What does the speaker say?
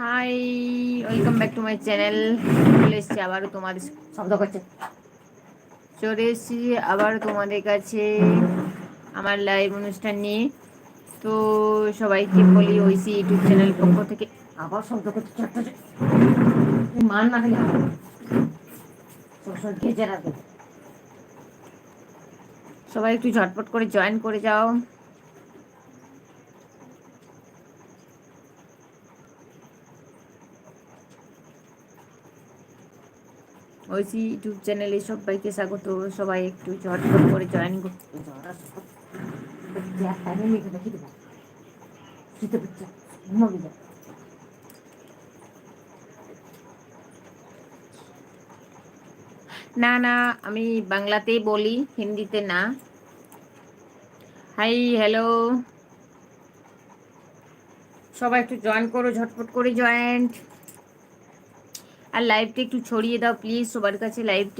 High, welcome back to my channel. চলে এসেছি আবারও তোমাদের শব্দ করছে চলে এসেছি আবারও তোমাদের কাছে আমার লাইভ অনুষ্ঠান নিয়ে। তো সবাইকে বলি ঐশী ইউটিউব চ্যানেল পক্ষ থেকে আবার শব্দ করছে মান না হলে সবাই একটু ঝটপট করে জয়েন করে যাও। ঐশী ইউটিউব চ্যানেলে সবাইকে স্বাগত। সবাই একটু ঝটপট করে জয়েন করতে না না, আমি বাংলাতেই বলি, হিন্দিতে না। হাই, হ্যালো, সবাই একটু জয়েন করো, ঝটপট করে জয়েন্ট। আর লাইভটা একটু ছড়িয়ে দাও প্লিজ সবার কাছে, লাইভটি